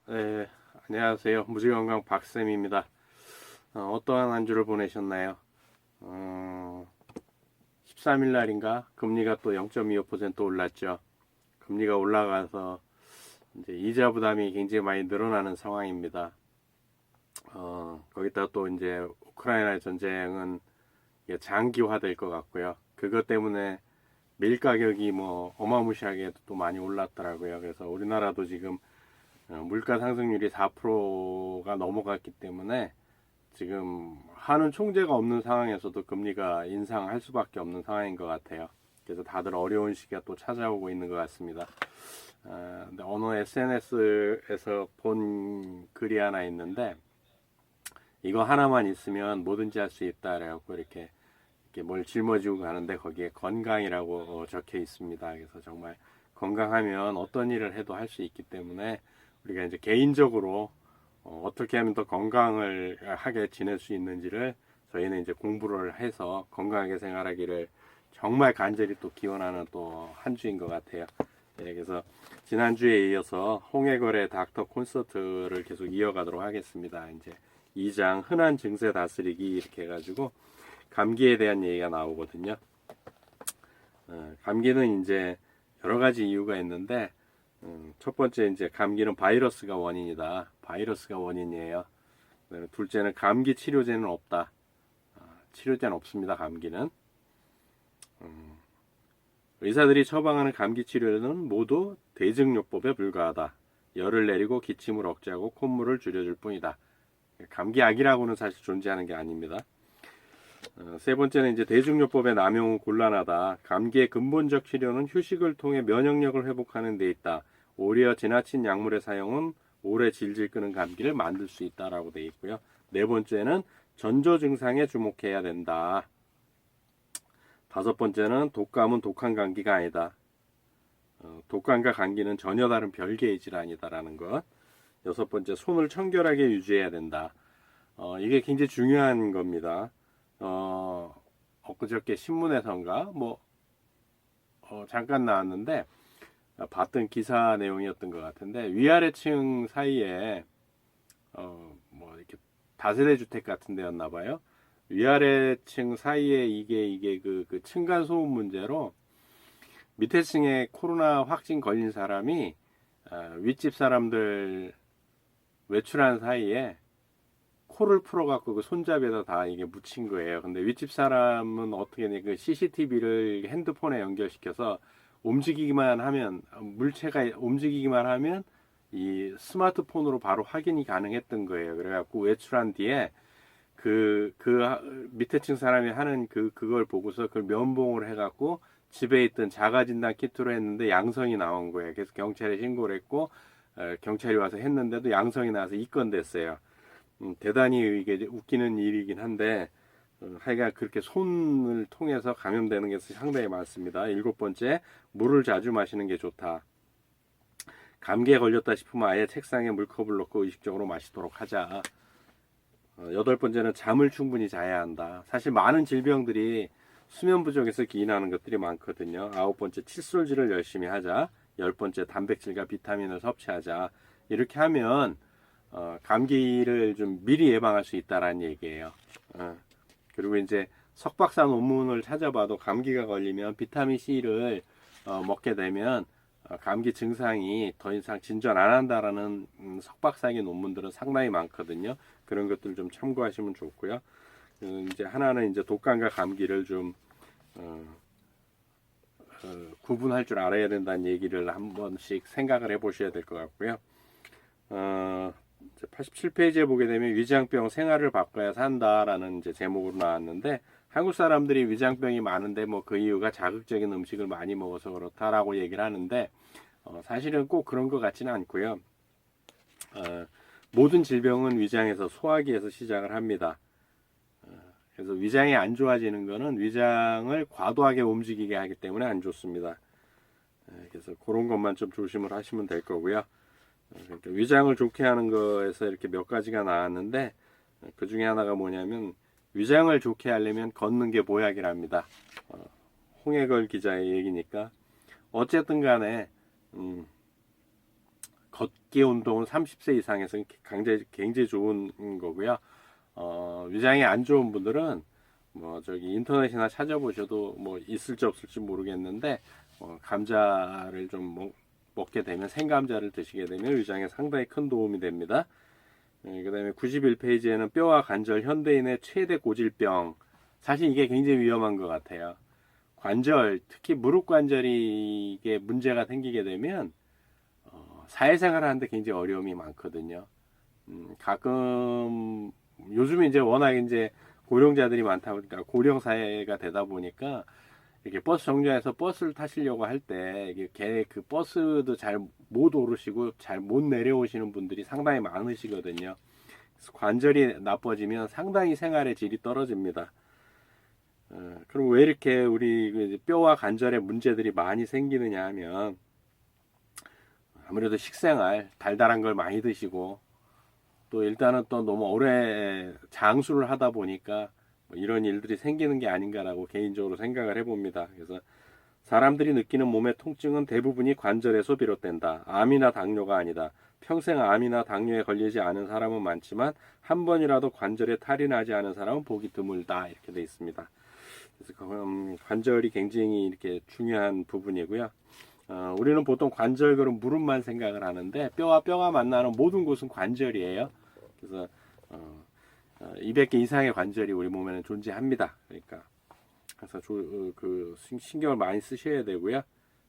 네, 안녕하세요. 무지건강 박쌤입니다. 어떠한 한 주를 보내셨나요? 13일 날인가 금리가 또 0.25% 올랐죠. 금리가 올라가서 이제 이자 부담이 굉장히 많이 늘어나는 상황입니다. 거기다 또 이제 우크라이나 전쟁은 이게 장기화될 것 같고요. 그것 때문에 밀 가격이 뭐 어마무시하게 또 많이 올랐더라고요. 그래서 우리나라도 지금 물가 상승률이 4%가 넘어갔기 때문에 지금 한은 총재가 없는 상황에서도 금리가 인상할 수밖에 없는 상황인 것 같아요. 그래서 다들 어려운 시기가 또 찾아오고 있는 것 같습니다. 근데 어느 SNS에서 본 글이 하나 있는데 이거 하나만 있으면 뭐든지 할 수 있다라고 이렇게 뭘 짊어지고 가는데 거기에 건강이라고 적혀 있습니다. 그래서 정말 건강하면 어떤 일을 해도 할 수 있기 때문에 우리가 이제 개인적으로 어떻게 하면 더 건강을 하게 지낼 수 있는지를 저희는 이제 공부를 해서 건강하게 생활하기를 정말 간절히 또 기원하는 또 한 주인 것 같아요. 네, 그래서 지난주에 이어서 홍해걸의 닥터 콘서트를 계속 이어가도록 하겠습니다. 이제 2장 흔한 증세 다스리기 이렇게 해가지고 감기에 대한 얘기가 나오거든요. 감기는 이제 여러 가지 이유가 있는데 첫 번째 이제 감기는 바이러스가 원인이다. 바이러스가 원인이에요. 둘째는 감기 치료제는 없다. 치료제는 없습니다. 감기는. 의사들이 처방하는 감기 치료는 모두 대증요법에 불과하다. 열을 내리고 기침을 억제하고 콧물을 줄여줄 뿐이다. 감기약이라고는 사실 존재하는 게 아닙니다. 세 번째는 이제 대증요법의 남용은 곤란하다. 감기의 근본적 치료는 휴식을 통해 면역력을 회복하는 데 있다. 오히려 지나친 약물의 사용은 오래 질질 끄는 감기를 만들 수 있다라고 되어 있고요. 네 번째는 전조 증상에 주목해야 된다. 다섯 번째는 독감은 독한 감기가 아니다. 독감과 감기는 전혀 다른 별개의 질환이다라는 것. 여섯 번째, 손을 청결하게 유지해야 된다. 이게 굉장히 중요한 겁니다. 엊그저께 신문에선가 잠깐 나왔는데 봤던 기사 내용이었던 것 같은데 위아래층 사이에 이렇게 다세대 주택 같은 데였나 봐요. 위아래층 사이에 이게 그 층간 소음 문제로 밑에 층에 코로나 확진 걸린 사람이 윗집 사람들 외출한 사이에 코를 풀어갖고 그 손잡이에다 다 이게 묻힌 거예요. 근데 윗집 사람은 어떻게 해? 그 CCTV를 핸드폰에 연결시켜서 움직이기만 하면 물체가 움직이기만 하면 이 스마트폰으로 바로 확인이 가능했던 거예요. 그래갖고 외출한 뒤에 그 밑에 층 사람이 하는 그걸 보고서 그걸 면봉을 해갖고 집에 있던 자가진단 키트로 했는데 양성이 나온 거예요. 그래서 경찰에 신고를 했고 경찰이 와서 했는데도 양성이 나와서 입건됐어요. 대단히 이게 웃기는 일이긴 한데 하여간 그렇게 손을 통해서 감염되는 게 상당히 많습니다. 일곱 번째, 물을 자주 마시는 게 좋다. 감기에 걸렸다 싶으면 아예 책상에 물컵을 넣고 의식적으로 마시도록 하자. 여덟 번째는 잠을 충분히 자야 한다. 사실 많은 질병들이 수면 부족에서 기인하는 것들이 많거든요. 아홉 번째, 칫솔질을 열심히 하자. 열 번째, 단백질과 비타민을 섭취하자. 이렇게 하면 감기를 좀 미리 예방할 수 있다라는 얘기예요. 그리고 이제 석박사 논문을 찾아봐도 감기가 걸리면 비타민 C를 먹게 되면 감기 증상이 더 이상 진전 안 한다라는 석박사의 논문들은 상당히 많거든요. 그런 것들 좀 참고하시면 좋고요. 이제 하나는 이제 독감과 감기를 좀 구분할 줄 알아야 된다는 얘기를 한 번씩 생각을 해보셔야 될 것 같고요. 87페이지에 보게 되면 위장병 생활을 바꿔야 산다라는 이제 제목으로 나왔는데 한국 사람들이 위장병이 많은데 뭐 그 이유가 자극적인 음식을 많이 먹어서 그렇다라고 얘기를 하는데 사실은 꼭 그런 것 같지는 않고요. 모든 질병은 위장에서 소화기에서 시작을 합니다. 그래서 위장이 안 좋아지는 거는 위장을 과도하게 움직이게 하기 때문에 안 좋습니다. 그래서 그런 것만 좀 조심을 하시면 될 거고요. 그러니까 위장을 좋게 하는 거에서 이렇게 몇 가지가 나왔는데 그 중에 하나가 뭐냐면 위장을 좋게 하려면 걷는 게 보약이랍니다. 홍해걸 기자의 얘기니까 어쨌든 간에 걷기 운동은 30세 이상에서 굉장히 좋은 거고요. 위장이 안 좋은 분들은 뭐 저기 인터넷이나 찾아보셔도 뭐 있을지 없을지 모르겠는데 감자를 좀 먹게 되면 생감자를 드시게 되면 위장에 상당히 큰 도움이 됩니다. 그다음에 91페이지에는 뼈와 관절 현대인의 최대 고질병. 사실 이게 굉장히 위험한 것 같아요. 관절, 특히 무릎 관절이 이게 문제가 생기게 되면 사회생활 하는데 굉장히 어려움이 많거든요. 가끔 요즘에 이제 워낙 이제 고령자들이 많다 보니까 고령 사회가 되다 보니까 이렇게 버스 정류장에서 버스를 타시려고 할 때 이게 그 버스도 잘 못 오르시고 잘 못 내려오시는 분들이 상당히 많으시거든요. 그래서 관절이 나빠지면 상당히 생활의 질이 떨어집니다. 그럼 왜 이렇게 우리 뼈와 관절에 문제들이 많이 생기느냐 하면 아무래도 식생활 달달한 걸 많이 드시고 또 일단은 또 너무 오래 장수를 하다 보니까 뭐 이런 일들이 생기는 게 아닌가라고 개인적으로 생각을 해봅니다. 그래서 사람들이 느끼는 몸의 통증은 대부분이 관절에서 비롯된다. 암이나 당뇨가 아니다. 평생 암이나 당뇨에 걸리지 않은 사람은 많지만 한 번이라도 관절에 탈이 나지 않은 사람은 보기 드물다. 이렇게 되어 있습니다. 그래서 관절이 굉장히 이렇게 중요한 부분이고요. 우리는 보통 관절 그럼 무릎만 생각을 하는데 뼈와 뼈가 만나는 모든 곳은 관절이에요. 그래서 200개 이상의 관절이 우리 몸에는 존재합니다. 그러니까 그래서 그 신경을 많이 쓰셔야 되고요.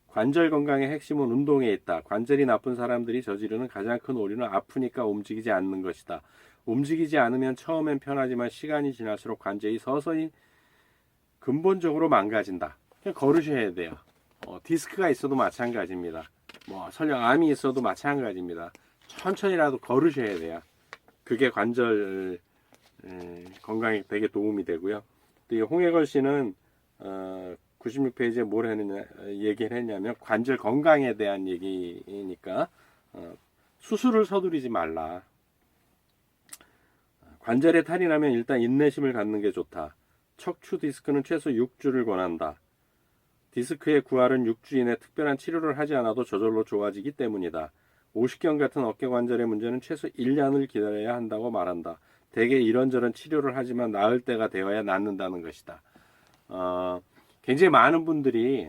관절 건강의 핵심은 운동에 있다. 관절이 나쁜 사람들이 저지르는 가장 큰 오류는 아프니까 움직이지 않는 것이다. 움직이지 않으면 처음엔 편하지만 시간이 지날수록 관절이 서서히 근본적으로 망가진다. 그냥 걸으셔야 돼요. 디스크가 있어도 마찬가지입니다. 뭐 설령 암이 있어도 마찬가지입니다. 천천히라도 걸으셔야 돼요. 그게 관절 건강에 되게 도움이 되고요. 또 이 홍해걸 씨는 96페이지에 뭘 했느냐 얘기를 했냐면 관절 건강에 대한 얘기니까 수술을 서두르지 말라. 관절에 탈이 나면 일단 인내심을 갖는 게 좋다. 척추 디스크는 최소 6주를 권한다. 디스크의 구할은 6주 이내 특별한 치료를 하지 않아도 저절로 좋아지기 때문이다. 오십견 같은 어깨 관절의 문제는 최소 1년을 기다려야 한다고 말한다. 대개 이런저런 치료를 하지만 나을 때가 되어야 낫는다는 것이다. 굉장히 많은 분들이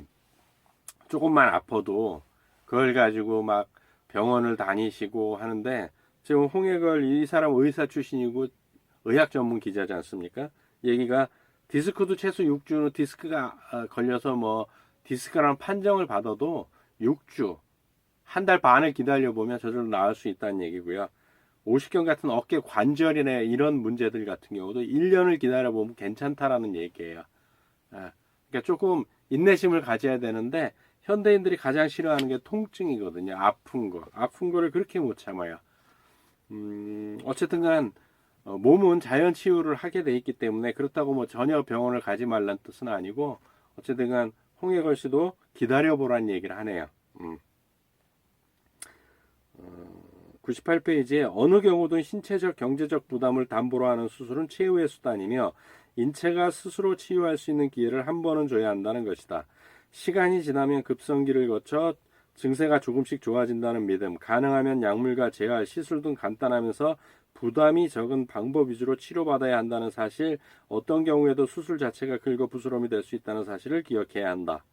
조금만 아파도 그걸 가지고 막 병원을 다니시고 하는데 지금 홍해걸 이 사람 의사 출신이고 의학 전문 기자지 않습니까? 얘기가 디스크도 최소 6주 디스크가 걸려서 뭐 디스크라는 판정을 받아도 6주 한 달 반을 기다려보면 저절로 나을 수 있다는 얘기고요. 오십견 같은 어깨 관절이나 이런 문제들 같은 경우도 1년을 기다려보면 괜찮다라는 얘기예요. 그러니까 조금 인내심을 가져야 되는데 현대인들이 가장 싫어하는 게 통증이거든요. 아픈 거. 아픈 거를 그렇게 못 참아요. 어쨌든 간 몸은 자연 치유를 하게 돼 있기 때문에 그렇다고 뭐 전혀 병원을 가지 말라는 뜻은 아니고 어쨌든 간 홍해걸 씨도 기다려보라는 얘기를 하네요. 98페이지에 어느 경우든 신체적 경제적 부담을 담보로 하는 수술은 최후의 수단이며 인체가 스스로 치유할 수 있는 기회를 한 번은 줘야 한다는 것이다. 시간이 지나면 급성기를 거쳐 증세가 조금씩 좋아진다는 믿음, 가능하면 약물과 재활, 시술 등 간단하면서 부담이 적은 방법 위주로 치료받아야 한다는 사실, 어떤 경우에도 수술 자체가 긁어부스럼이 될 수 있다는 사실을 기억해야 한다.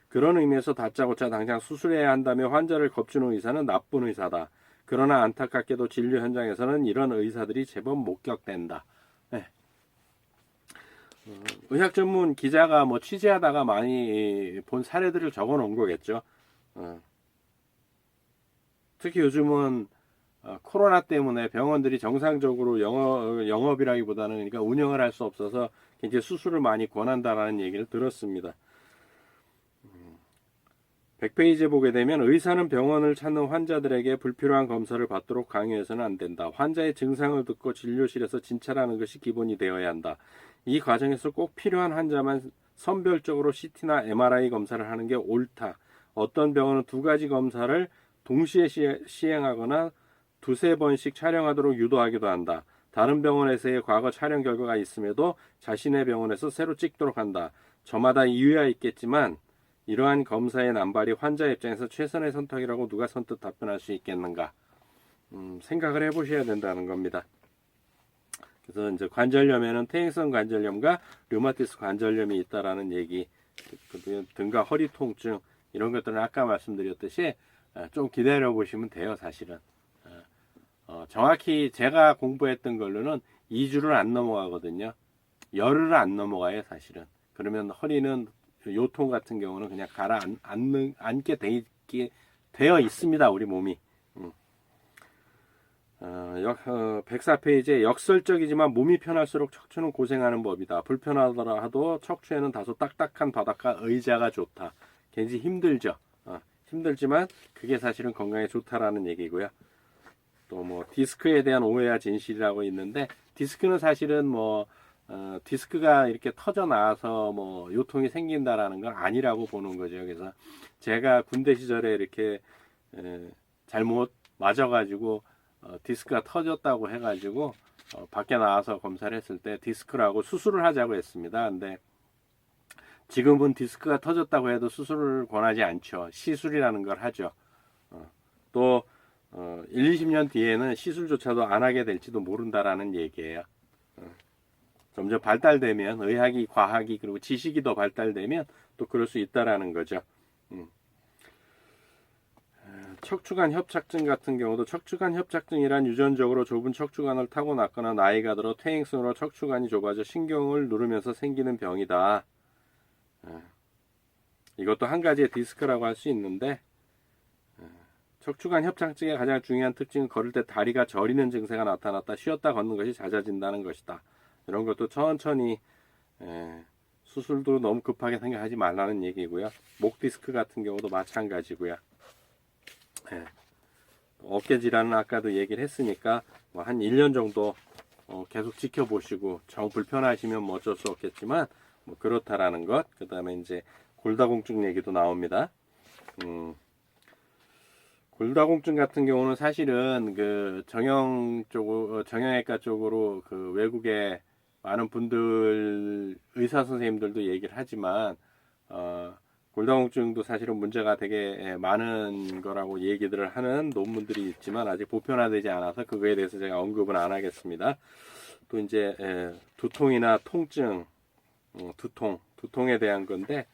그런 의미에서 다짜고짜 당장 수술해야 한다며 환자를 겁주는 의사는 나쁜 의사다. 그러나 안타깝게도 진료 현장에서는 이런 의사들이 제법 목격된다. 네. 의학 전문 기자가 뭐 취재하다가 많이 본 사례들을 적어 놓은 거겠죠. 특히 요즘은 코로나 때문에 병원들이 정상적으로 영업이라기보다는 그러니까 운영을 할 수 없어서 굉장히 수술을 많이 권한다라는 얘기를 들었습니다. 100페이지에 보게 되면 의사는 병원을 찾는 환자들에게 불필요한 검사를 받도록 강요해서는 안 된다. 환자의 증상을 듣고 진료실에서 진찰하는 것이 기본이 되어야 한다. 이 과정에서 꼭 필요한 환자만 선별적으로 CT나 MRI 검사를 하는 게 옳다. 어떤 병원은 2가지 검사를 동시에 시행하거나 2-3번씩 촬영하도록 유도하기도 한다. 다른 병원에서의 과거 촬영 결과가 있음에도 자신의 병원에서 새로 찍도록 한다. 저마다 이유야 있겠지만 이러한 검사의 남발이 환자 입장에서 최선의 선택이라고 누가 선뜻 답변할 수 있겠는가? 생각을 해보셔야 된다는 겁니다. 그래서 이제 관절염에는 퇴행성 관절염과 류마티스 관절염이 있다라는 얘기, 등과 허리 통증 이런 것들은 아까 말씀드렸듯이 좀 기다려 보시면 돼요. 사실은 정확히 제가 공부했던 걸로는 2주를 안 넘어가거든요. 열흘을 안 넘어가요. 사실은. 그러면 허리는 요통 같은 경우는 그냥 앉게 되어 있습니다. 우리 몸이. 104페이지에 역설적이지만 몸이 편할수록 척추는 고생하는 법이다. 불편하더라 하도 척추에는 다소 딱딱한 바닥과 의자가 좋다. 굉장히 힘들죠. 힘들지만 그게 사실은 건강에 좋다라는 얘기고요. 또 뭐 디스크에 대한 오해와 진실이라고 있는데, 디스크는 사실은 뭐 디스크가 이렇게 터져 나와서 뭐 요통이 생긴다라는 건 아니라고 보는 거죠. 그래서 제가 군대 시절에 이렇게 잘못 맞아가지고 디스크가 터졌다고 해가지고 밖에 나와서 검사를 했을 때 디스크라고 수술을 하자고 했습니다. 근데 지금은 디스크가 터졌다고 해도 수술을 권하지 않죠. 시술이라는 걸 하죠. 또 1, 20년 뒤에는 시술조차도 안 하게 될지도 모른다라는 얘기예요. 점점 발달되면 의학이, 과학이, 그리고 지식이 더 발달되면 또 그럴 수 있다라는 거죠. 척추관 협착증 같은 경우도, 척추관 협착증이란 유전적으로 좁은 척추관을 타고났거나 나이가 들어 퇴행성으로 척추관이 좁아져 신경을 누르면서 생기는 병이다. 이것도 한 가지의 디스크라고 할 수 있는데, 척추관 협착증의 가장 중요한 특징은 걸을 때 다리가 저리는 증세가 나타났다. 쉬었다 걷는 것이 잦아진다는 것이다. 이런 것도 천천히, 수술도 너무 급하게 생각하지 말라는 얘기고요. 목 디스크 같은 경우도 마찬가지고요. 어깨 질환은 아까도 얘기를 했으니까 뭐 한 1년 정도 계속 지켜보시고, 정 불편하시면 뭐 어쩔 수 없겠지만 뭐 그렇다라는 것. 그 다음에 이제 골다공증 얘기도 나옵니다. 골다공증 같은 경우는 사실은 그 정형외과 쪽으로 그 외국에 많은 분들, 의사 선생님들도 얘기를 하지만 골다공증도 사실은 문제가 되게 많은 거라고 얘기들을 하는 논문들이 있지만 아직 보편화되지 않아서 그거에 대해서 제가 언급은 안 하겠습니다. 또 이제 두통이나 통증, 두통에 대한 건데,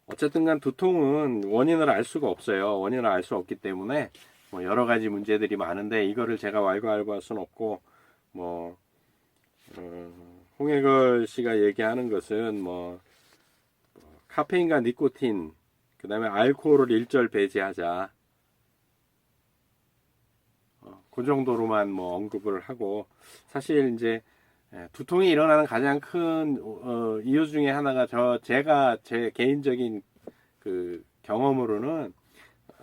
어쨌든 간 두통은 원인을 알 수가 없어요. 원인을 알 수 없기 때문에 뭐 여러 가지 문제들이 많은데, 이거를 제가 왈가왈부할 수는 없고, 뭐 홍해걸 씨가 얘기하는 것은 뭐 카페인과 니코틴, 그 다음에 알코올을 일절 배제하자, 그 정도로만 뭐 언급을 하고, 사실 이제 두통이 일어나는 가장 큰 이유 중에 하나가 제가 제 개인적인 그 경험으로는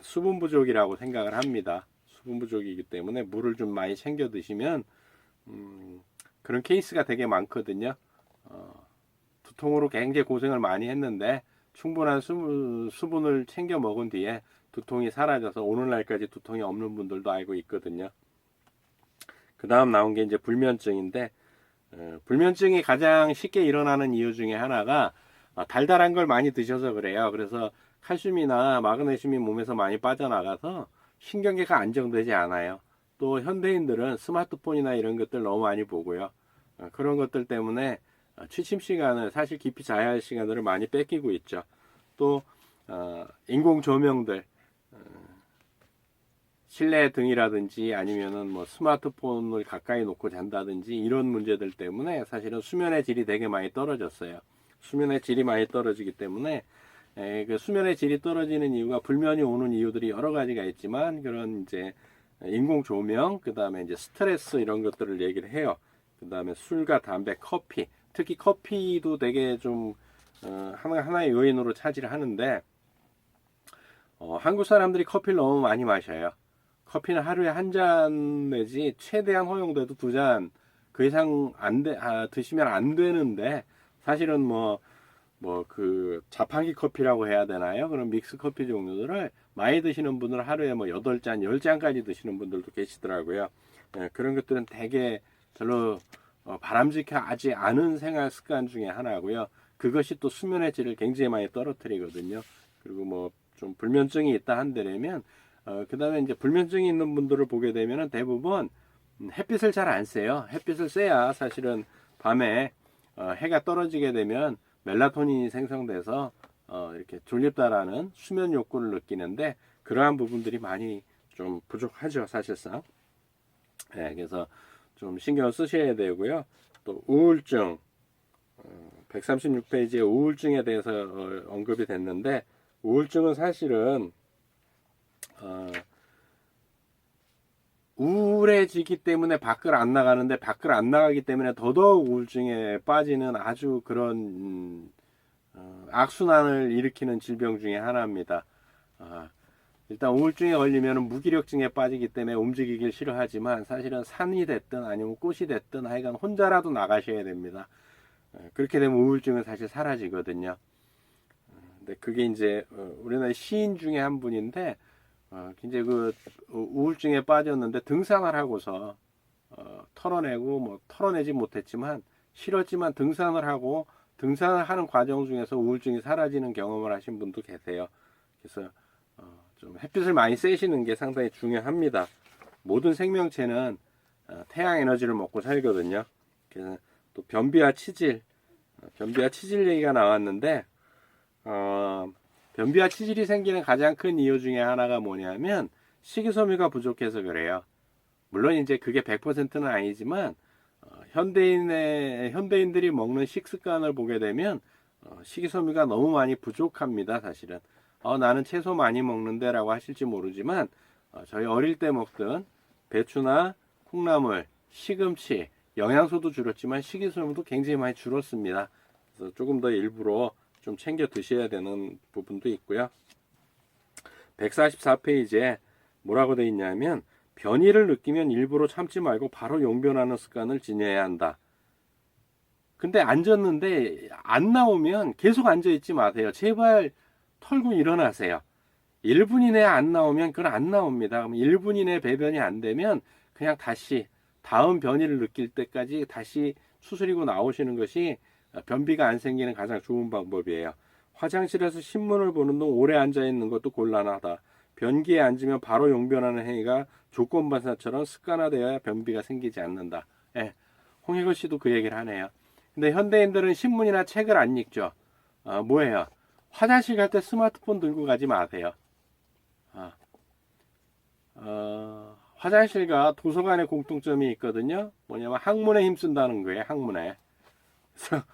수분 부족이라고 생각을 합니다. 수분 부족이기 때문에 물을 좀 많이 챙겨 드시면 그런 케이스가 되게 많거든요. 두통으로 굉장히 고생을 많이 했는데 충분한 수분을 챙겨 먹은 뒤에 두통이 사라져서 오늘날까지 두통이 없는 분들도 알고 있거든요. 그 다음 나온 게 이제 불면증인데, 불면증이 가장 쉽게 일어나는 이유 중에 하나가 달달한 걸 많이 드셔서 그래요. 그래서 칼슘이나 마그네슘이 몸에서 많이 빠져나가서 신경계가 안정되지 않아요. 또 현대인들은 스마트폰이나 이런 것들 너무 많이 보고요. 그런 것들 때문에 취침 시간을, 사실 깊이 자야 할 시간들을 많이 뺏기고 있죠. 또 인공 조명들, 실내 등이라든지 아니면은 뭐 스마트폰을 가까이 놓고 잔다든지 이런 문제들 때문에 사실은 수면의 질이 되게 많이 떨어졌어요. 수면의 질이 많이 떨어지기 때문에 그 수면의 질이 떨어지는 이유가, 불면이 오는 이유들이 여러 가지가 있지만, 그런 이제 인공 조명, 그 다음에 이제 스트레스 이런 것들을 얘기를 해요. 그 다음에 술과 담배, 커피, 특히 커피도 되게 좀 하나의 요인으로 차지를 하는데, 한국 사람들이 커피를 너무 많이 마셔요. 커피는 하루에 한 잔 내지 최대한 허용돼도 2잔, 그 이상 드시면 안 되는데, 사실은 그 자판기 커피라고 해야 되나요? 그런 믹스 커피 종류들을 많이 드시는 분들은 하루에 뭐 8잔, 10잔까지 드시는 분들도 계시더라고요. 그런 것들은 되게 별로 바람직하지 않은 생활 습관 중에 하나고요. 그것이 또 수면의 질을 굉장히 많이 떨어뜨리거든요. 그리고 뭐 좀 불면증이 있다 한다면 그 다음에 이제 불면증이 있는 분들을 보게 되면은 대부분 햇빛을 잘 안 쐬요. 햇빛을 쐬야 사실은 밤에 해가 떨어지게 되면 멜라토닌이 생성돼서 이렇게 졸립다라는 수면 욕구를 느끼는데 그러한 부분들이 많이 좀 부족하죠, 사실상. 네, 그래서 좀 신경을 쓰셔야 되고요. 또 우울증, 136페이지에 우울증에 대해서 언급이 됐는데 우울증은 사실은 우울해지기 때문에 밖을 안 나가는데 밖을 안 나가기 때문에 더더욱 우울증에 빠지는 아주 그런 악순환을 일으키는 질병 중에 하나입니다. 일단 우울증에 걸리면 무기력증에 빠지기 때문에 움직이길 싫어하지만 사실은 산이 됐든 아니면 꽃이 됐든 하여간 혼자라도 나가셔야 됩니다. 그렇게 되면 우울증은 사실 사라지거든요. 근데 그게 이제 우리나라 시인 중에 한 분인데 굉장히 그 우울증에 빠졌는데 등산을 하고서 털어내고 뭐 털어내지 못했지만 싫었지만 등산을 하고 등산을 하는 과정 중에서 우울증이 사라지는 경험을 하신 분도 계세요. 그래서 좀 햇빛을 많이 쐬시는 게 상당히 중요합니다. 모든 생명체는 태양 에너지를 먹고 살거든요. 그래서 또 변비와 치질 얘기가 나왔는데 변비와 치질이 생기는 가장 큰 이유 중에 하나가 뭐냐면 식이섬유가 부족해서 그래요. 물론 이제 그게 100%는 아니지만 현대인들이 먹는 식습관을 보게 되면 식이섬유가 너무 많이 부족합니다. 사실은 나는 채소 많이 먹는데 라고 하실지 모르지만 저희 어릴 때 먹던 배추나 콩나물, 시금치, 영양소도 줄었지만 식이섬유도 굉장히 많이 줄었습니다. 그래서 조금 더 일부러 좀 챙겨 드셔야 되는 부분도 있고요. 144페이지에 뭐라고 되어 있냐면 변이를 느끼면 일부러 참지 말고 바로 용변하는 습관을 지녀야 한다. 근데 앉았는데 안 나오면 계속 앉아있지 마세요. 제발 털고 일어나세요. 1분 이내에 안 나오면 그건 안 나옵니다. 그럼 1분 이내에 배변이 안 되면 그냥 다시 다음 변이를 느낄 때까지 다시 수술이고 나오시는 것이 변비가 안 생기는 가장 좋은 방법이에요. 화장실에서 신문을 보는 동 오래 앉아 있는 것도 곤란하다. 변기에 앉으면 바로 용변하는 행위가 조건반사처럼 습관화되어야 변비가 생기지 않는다. 예, 홍익을 씨도 그 얘기를 하네요. 근데 현대인들은 신문이나 책을 안 읽죠. 뭐예요? 화장실 갈 때 스마트폰 들고 가지 마세요. 화장실과 도서관의 공통점이 있거든요. 뭐냐면 학문에 힘쓴다는 거예요. 학문에. 그래서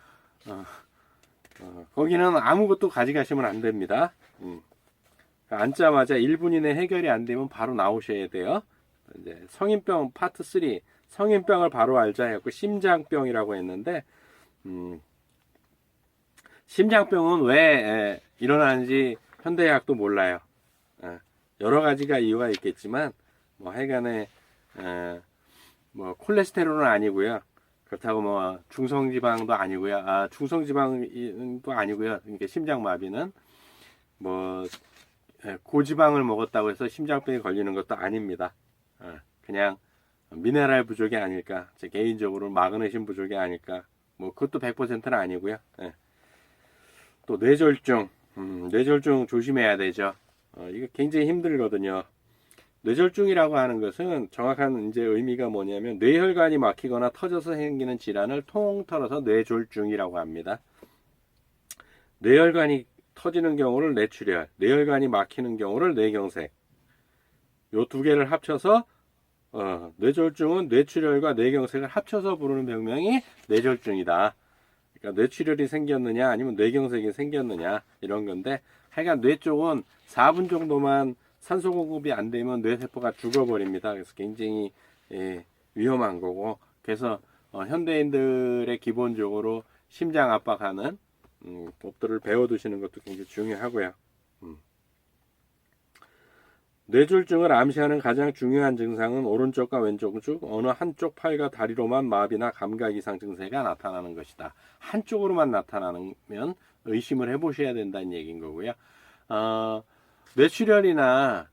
거기는 아무것도 가져가시면 안 됩니다. 앉자마자 1분 이내 해결이 안 되면 바로 나오셔야 돼요. 이제 성인병 파트 3 성인병을 바로 알자 했고 심장병이라고 했는데 심장병은 왜 일어나는지 현대의학도 몰라요. 여러 가지가 이유가 있겠지만 뭐 하여간에 뭐 콜레스테롤은 아니고요. 그렇다고 뭐 중성지방도 아니고요. 중성지방도 아니고요. 그러니까 심장마비는 뭐 고지방을 먹었다고 해서 심장병이 걸리는 것도 아닙니다. 그냥 미네랄 부족이 아닐까. 제 개인적으로 마그네슘 부족이 아닐까. 뭐 그것도 100%는 아니고요. 또 뇌졸중, 뇌졸중 조심해야 되죠. 이거 굉장히 힘들거든요. 뇌졸중이라고 하는 것은 정확한 이제 의미가 뭐냐면 뇌혈관이 막히거나 터져서 생기는 질환을 통틀어서 뇌졸중이라고 합니다. 뇌혈관이 터지는 경우를 뇌출혈, 뇌혈관이 막히는 경우를 뇌경색. 요 두 개를 합쳐서 뇌졸중은 뇌출혈과 뇌경색을 합쳐서 부르는 병명이 뇌졸중이다. 그러니까 뇌출혈이 생겼느냐 아니면 뇌경색이 생겼느냐 이런 건데 하여간 뇌 쪽은 4분 정도만 산소 공급이 안 되면 뇌세포가 죽어버립니다. 그래서 굉장히 위험한 거고 그래서 현대인들의 기본적으로 심장 압박하는 법들을 배워두시는 것도 굉장히 중요하고요. 뇌졸중을 암시하는 가장 중요한 증상은 오른쪽과 왼쪽 중 어느 한쪽 팔과 다리로만 마비나 감각 이상 증세가 나타나는 것이다. 한쪽으로만 나타나면 의심을 해보셔야 된다는 얘기인 거고요. 뇌출혈이나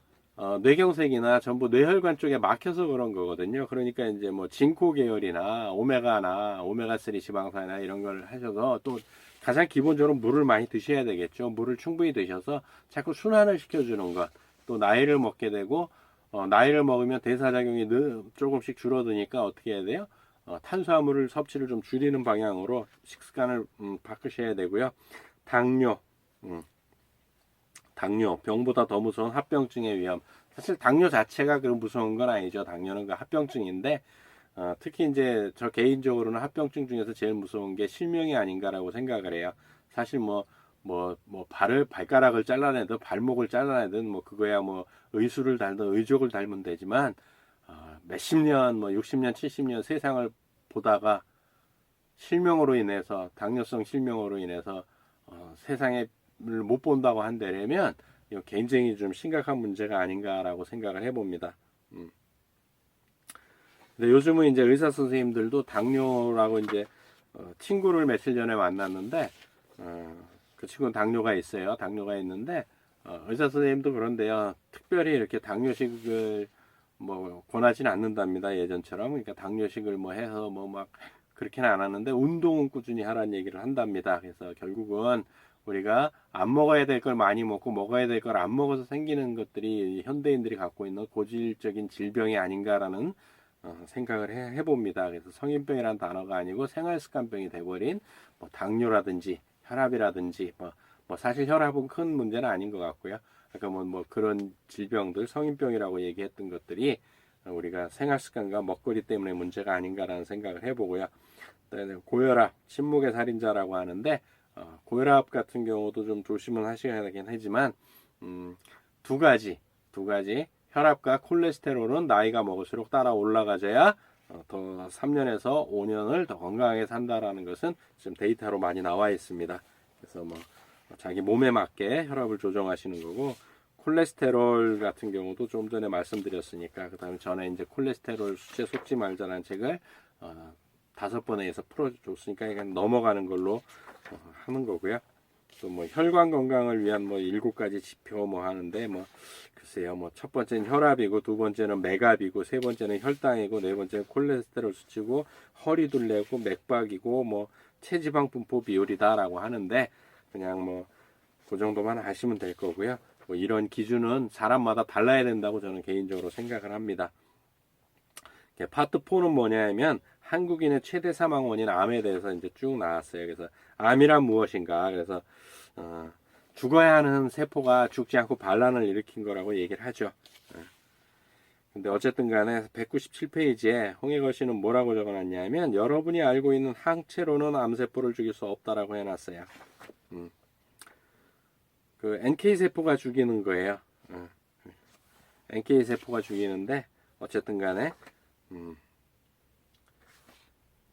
뇌경색이나 전부 뇌혈관 쪽에 막혀서 그런 거거든요. 그러니까 이제 뭐 진코 계열이나 오메가3 지방산이나 이런 걸 하셔서 또 가장 기본적으로 물을 많이 드셔야 되겠죠. 물을 충분히 드셔서 자꾸 순환을 시켜주는 것. 또 나이를 먹게 되고 나이를 먹으면 대사작용이 조금씩 줄어드니까 어떻게 해야 돼요? 탄수화물을 섭취를 좀 줄이는 방향으로 식습관을 바꾸셔야 되고요. 당뇨, 당뇨, 병보다 더 무서운 합병증의 위험. 사실 당뇨 자체가 그런 무서운 건 아니죠. 당뇨는 그 합병증인데 특히 이제 저 개인적으로는 합병증 중에서 제일 무서운 게 실명이 아닌가라고 생각을 해요. 사실 발가락을 잘라내든 발목을 잘라내든 뭐 그거야 뭐 의수를 달든 의족을 달면 되지만 몇십 년, 뭐 60년, 70년 세상을 보다가 실명으로 인해서 당뇨성 실명으로 인해서 세상을 못 본다고 한다면 이거 굉장히 좀 심각한 문제가 아닌가라고 생각을 해봅니다. 근데 요즘은 이제 의사 선생님들도 당뇨라고 이제 친구를 며칠 전에 만났는데 그 친구는 당뇨가 있어요. 당뇨가 있는데 의사 선생님도 그런데요. 특별히 이렇게 당뇨식을 뭐 권하지는 않는답니다. 예전처럼. 그러니까 당뇨식을 뭐 해서 뭐 막 그렇게는 안 하는데 운동은 꾸준히 하라는 얘기를 한답니다. 그래서 결국은 우리가 안 먹어야 될 걸 많이 먹고 먹어야 될 걸 안 먹어서 생기는 것들이 현대인들이 갖고 있는 고질적인 질병이 아닌가라는 생각을 해봅니다. 그래서 성인병이라는 단어가 아니고 생활습관병이 돼버린 뭐 당뇨라든지 혈압이라든지 뭐 사실 혈압은 큰 문제는 아닌 것 같고요. 그러니까 뭐 그런 질병들 성인병이라고 얘기했던 것들이 우리가 생활습관과 먹거리 때문에 문제가 아닌가라는 생각을 해보고요. 고혈압, 침묵의 살인자라고 하는데 고혈압 같은 경우도 좀 조심은 하셔야 되긴 하지만 두 가지 혈압과 콜레스테롤은 나이가 먹을수록 따라 올라가져야 더 3년에서 5년을 더 건강하게 산다라는 것은 지금 데이터로 많이 나와 있습니다. 그래서 뭐 자기 몸에 맞게 혈압을 조정하시는 거고 콜레스테롤 같은 경우도 좀 전에 말씀드렸으니까 그다음에 전에 이제 콜레스테롤 수치에 속지 말자라는 책을 5번에 의해서 풀어줬으니까 그냥 넘어가는 걸로 하는 거고요. 또 뭐 혈관 건강을 위한 뭐 7가지 지표 뭐 하는데 뭐 글쎄요 뭐 첫 번째는 혈압이고 두 번째는 맥압이고 세 번째는 혈당이고 네 번째는 콜레스테롤 수치고 허리둘레고 맥박이고 뭐 체지방 분포 비율이다라고 하는데 그냥 뭐 그 정도만 아시면 될 거고요. 뭐 이런 기준은 사람마다 달라야 된다고 저는 개인적으로 생각을 합니다. 파트 4는 뭐냐면 한국인의 최대 사망 원인 암에 대해서 이제 쭉 나왔어요. 그래서 암이란 무엇인가? 그래서 죽어야 하는 세포가 죽지 않고 반란을 일으킨 거라고 얘기를 하죠. 근데 어쨌든 간에 197페이지에 홍익걸 씨는 뭐라고 적어놨냐면 여러분이 알고 있는 항체로는 암세포를 죽일 수 없다라고 해놨어요. 그 NK세포가 죽이는 거예요. NK세포가 죽이는데 어쨌든 간에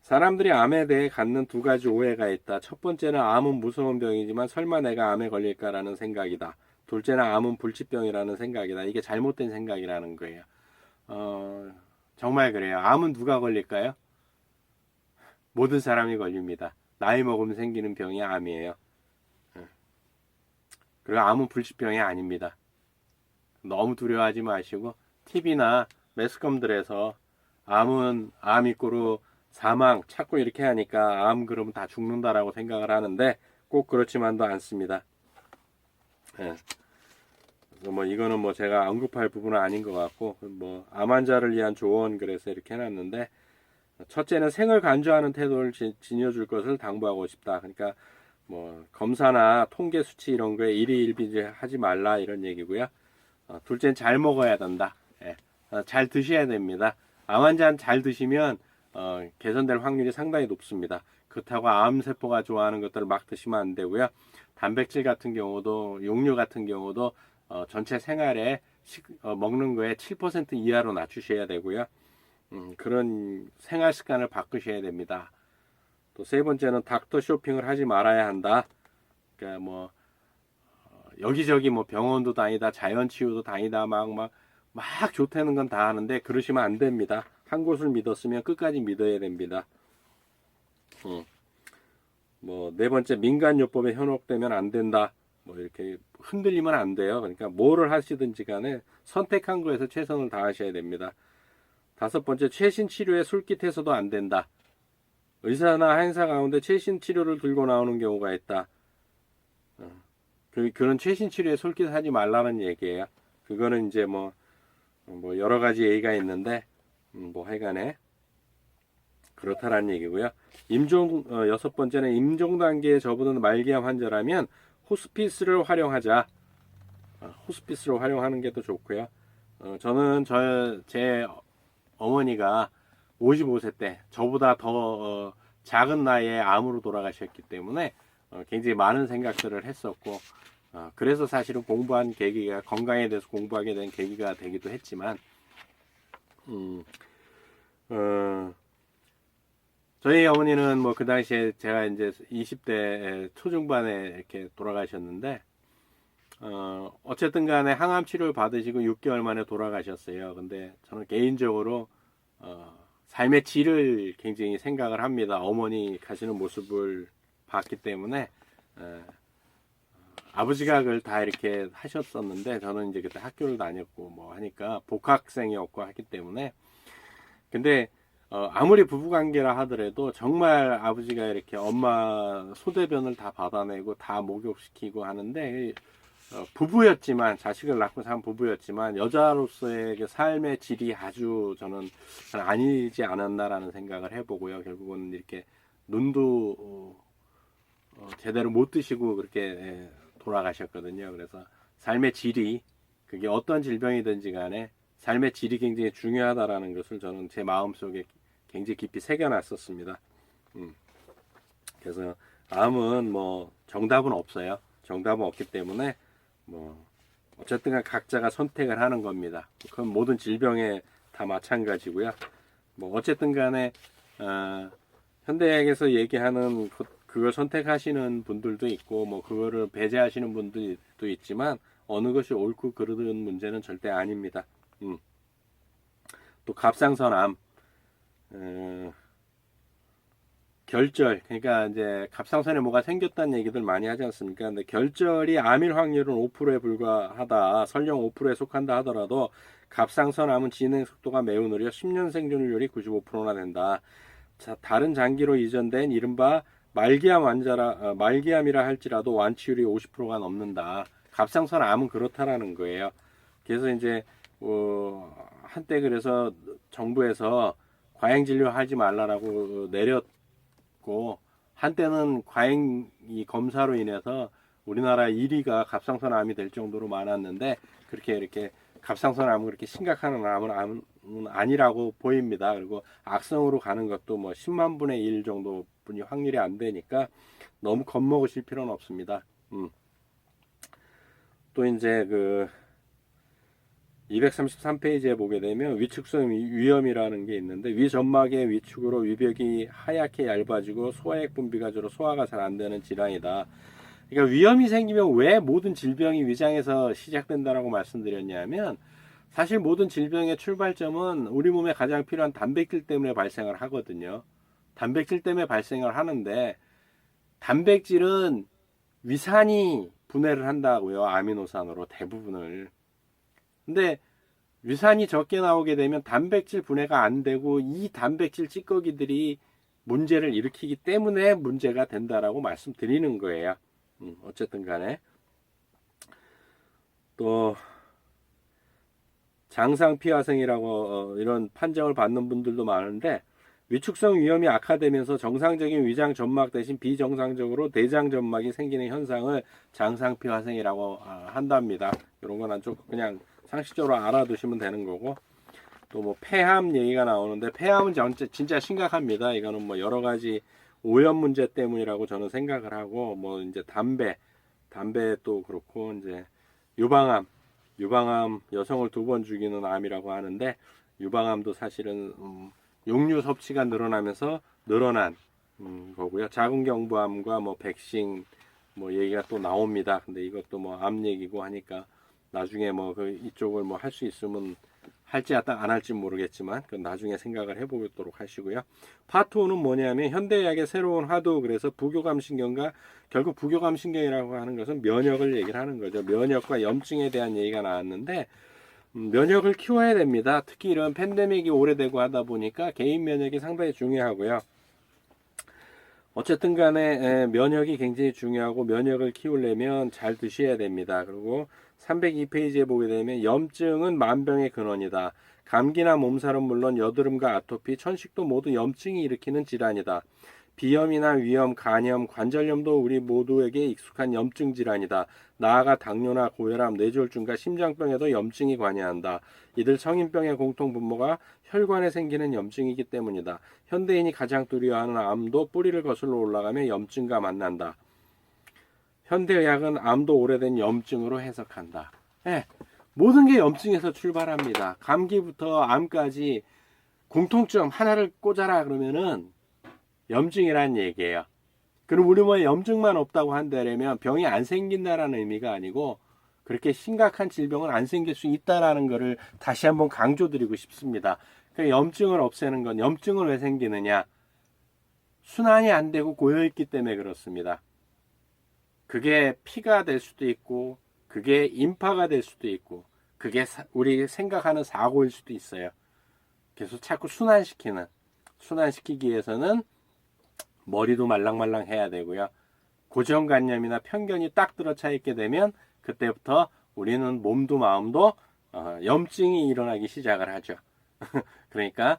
사람들이 암에 대해 갖는 두 가지 오해가 있다. 첫 번째는 암은 무서운 병이지만 설마 내가 암에 걸릴까라는 생각이다. 둘째는 암은 불치병이라는 생각이다. 이게 잘못된 생각이라는 거예요. 정말 그래요. 암은 누가 걸릴까요? 모든 사람이 걸립니다. 나이 먹으면 생기는 병이 암이에요. 그리고 암은 불치병이 아닙니다. 너무 두려워하지 마시고 TV나 매스컴들에서 암은 암 이꼬르 사망 자꾸 이렇게 하니까 암 그러면 다 죽는다라고 생각을 하는데 꼭 그렇지만도 않습니다. 예. 뭐 이거는 뭐 제가 언급할 부분은 아닌 것 같고 뭐 암 환자를 위한 조언 그래서 이렇게 해놨는데 첫째는 생을 간주하는 태도를 지녀줄 것을 당부하고 싶다. 그러니까 뭐 검사나 통계 수치 이런 거에 일희일비하지 말라 이런 얘기고요. 둘째는 잘 먹어야 된다. 예. 잘 드셔야 됩니다. 암 환자는 잘 드시면 개선될 확률이 상당히 높습니다. 그렇다고 암세포가 좋아하는 것들을 막 드시면 안 되고요. 단백질 같은 경우도 용류 같은 경우도 전체 생활에 먹는 거에 7% 이하로 낮추셔야 되고요. 그런 생활 습관을 바꾸셔야 됩니다. 또 세 번째는 닥터 쇼핑을 하지 말아야 한다. 그러니까 뭐 여기저기 뭐 병원도 다니다 자연치유도 다니다 막 좋다는 건 다 하는데 그러시면 안 됩니다. 한 곳을 믿었으면 끝까지 믿어야 됩니다. 뭐 네 번째 민간요법에 현혹되면 안 된다. 뭐 이렇게 흔들리면 안 돼요. 그러니까 뭐를 하시든지 간에 선택한 거에서 최선을 다하셔야 됩니다. 다섯 번째 최신 치료에 술깃해서도 안 된다. 의사나 한의사 가운데 최신 치료를 들고 나오는 경우가 있다. 그런 최신 치료에 솔깃하지 말라는 얘기예요. 그거는 이제 뭐 여러 가지 얘기가 있는데 뭐 하여간에 그렇다라는 얘기고요. 여섯 번째는 임종 단계에 접어든 말기암 환자라면 호스피스를 활용하자. 호스피스를 활용하는 게 더 좋고요. 저는 제 어머니가 55세 때 저보다 더 작은 나이에 암으로 돌아가셨기 때문에 굉장히 많은 생각들을 했었고, 그래서 사실은 공부한 계기가, 건강에 대해서 공부하게 된 계기가 되기도 했지만, 저희 어머니는 뭐 그 당시에 제가 이제 20대 초중반에 이렇게 돌아가셨는데, 어쨌든 간에 항암 치료를 받으시고 6개월 만에 돌아가셨어요. 근데 저는 개인적으로, 삶의 질을 굉장히 생각을 합니다. 어머니 가시는 모습을 봤기 때문에, 아버지가 그걸 다 이렇게 하셨었는데, 저는 이제 그때 학교를 다녔고 뭐 하니까 복학생이었고 하기 때문에, 근데, 아무리 부부관계라 하더라도 정말 아버지가 이렇게 엄마 소대변을 다 받아내고 다 목욕시키고 하는데, 부부였지만, 자식을 낳고 산 부부였지만, 여자로서의 그 삶의 질이 아주 저는 아니지 않았나라는 생각을 해보고요. 결국은 이렇게 눈도 제대로 못 드시고 그렇게 돌아가셨거든요. 그래서 삶의 질이, 그게 어떤 질병이든지 간에 삶의 질이 굉장히 중요하다라는 것을 저는 제 마음속에 굉장히 깊이 새겨놨었습니다. 그래서 암은 뭐 정답은 없어요. 정답은 없기 때문에 뭐 어쨌든 각자가 선택을 하는 겁니다. 그건 모든 질병에 다 마찬가지고요. 뭐 어쨌든 간에 현대의학에서 얘기하는 그걸 선택하시는 분들도 있고 뭐 그거를 배제하시는 분들도 있지만 어느 것이 옳고 그르든 문제는 절대 아닙니다. 또 갑상선암, 결절, 그러니까 이제 갑상선에 뭐가 생겼다는 얘기들 많이 하지 않습니까? 근데 결절이 암일 확률은 5%에 불과하다, 설령 5%에 속한다 하더라도 갑상선암은 진행 속도가 매우 느려 10년 생존율이 95%나 된다. 자, 다른 장기로 이전된 이른바 말기암이라 할지라도 완치율이 50%가 넘는다. 갑상선암은 그렇다라는 거예요. 그래서 이제 한때 그래서 정부에서 과잉 진료하지 말라라고 내렸고, 한때는 과잉 이 검사로 인해서 우리나라 1위가 갑상선암이 될 정도로 많았는데, 그렇게 이렇게 갑상선암은 그렇게 심각한 암은 아니라고 보입니다. 그리고 악성으로 가는 것도 뭐 10만 분의 1 정도 분이 확률이 안 되니까 너무 겁먹으실 필요는 없습니다. 또 이제 그 233페이지에 보게 되면 위축성 위염이라는 게 있는데, 위점막의 위축으로 위벽이 하얗게 얇아지고 소화액 분비가 줄어 소화가 잘 안 되는 질환이다. 그러니까 위염이 생기면 왜 모든 질병이 위장에서 시작된다라고 말씀드렸냐면, 사실 모든 질병의 출발점은 우리 몸에 가장 필요한 단백질 때문에 발생을 하거든요. 단백질 때문에 발생을 하는데, 단백질은 위산이 분해를 한다고요. 아미노산으로 대부분을. 근데 위산이 적게 나오게 되면 단백질 분해가 안 되고 이 단백질 찌꺼기들이 문제를 일으키기 때문에 문제가 된다라고 말씀드리는 거예요. 어쨌든 간에 또 장상피화성이라고 이런 판정을 받는 분들도 많은데, 위축성 위염이 악화되면서 정상적인 위장 점막 대신 비정상적으로 대장 점막이 생기는 현상을 장상피화성이라고 한답니다. 이런 건 좀 그냥 상식적으로 알아두시면 되는 거고, 또 뭐 폐암 얘기가 나오는데, 폐암은 진짜 심각합니다. 이거는 뭐 여러 가지 오염 문제 때문이라고 저는 생각을 하고, 뭐 이제 담배도 그렇고, 이제 유방암 여성을 2번 죽이는 암이라고 하는데, 유방암도 사실은 육류 섭취가 늘어나면서 늘어난 거고요. 자궁경부암과 뭐 백신 뭐 얘기가 또 나옵니다. 근데 이것도 뭐 암 얘기고 하니까 나중에 뭐 그 이쪽을 뭐 할 수 있으면 할지 안 할지 모르겠지만 그 나중에 생각을 해보도록 하시고요. 파트 5는 뭐냐면 현대의학의 새로운 화두, 그래서 부교감신경과, 결국 부교감신경이라고 하는 것은 면역을 얘기를 하는 거죠. 면역과 염증에 대한 얘기가 나왔는데, 면역을 키워야 됩니다. 특히 이런 팬데믹이 오래되고 하다 보니까 개인 면역이 상당히 중요하고요. 어쨌든 간에 면역이 굉장히 중요하고 면역을 키우려면 잘 드셔야 됩니다. 그리고 302페이지에 보게 되면 염증은 만병의 근원이다. 감기나 몸살은 물론 여드름과 아토피, 천식도 모두 염증이 일으키는 질환이다. 비염이나 위염, 간염, 관절염도 우리 모두에게 익숙한 염증 질환이다. 나아가 당뇨나 고혈압, 뇌졸중과 심장병에도 염증이 관여한다. 이들 성인병의 공통 분모가 혈관에 생기는 염증이기 때문이다. 현대인이 가장 두려워하는 암도 뿌리를 거슬러 올라가며 염증과 만난다. 현대의학은 암도 오래된 염증으로 해석한다. 네, 모든 게 염증에서 출발합니다. 감기부터 암까지 공통점 하나를 꽂아라 그러면은 염증이란 얘기예요. 그럼 우리 뭐 염증만 없다고 한다면 병이 안 생긴다라는 의미가 아니고 그렇게 심각한 질병은 안 생길 수 있다라는 것을 다시 한번 강조드리고 싶습니다. 그러니까 염증을 없애는 건 염증은 왜 생기느냐? 순환이 안 되고 고여있기 때문에 그렇습니다. 그게 피가 될 수도 있고 그게 임파가 될 수도 있고 그게 우리 생각하는 사고일 수도 있어요. 그래서 자꾸 순환시키기 위해서는 머리도 말랑말랑 해야 되고요. 고정관념이나 편견이 딱 들어차 있게 되면 그때부터 우리는 몸도 마음도 염증이 일어나기 시작을 하죠. 그러니까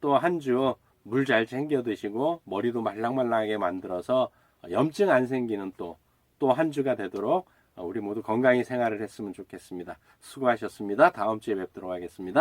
또 한 주 물 잘 챙겨 드시고 머리도 말랑말랑하게 만들어서 염증 안 생기는 또 한 주가 되도록 우리 모두 건강히 생활을 했으면 좋겠습니다. 수고하셨습니다. 다음 주에 뵙도록 하겠습니다.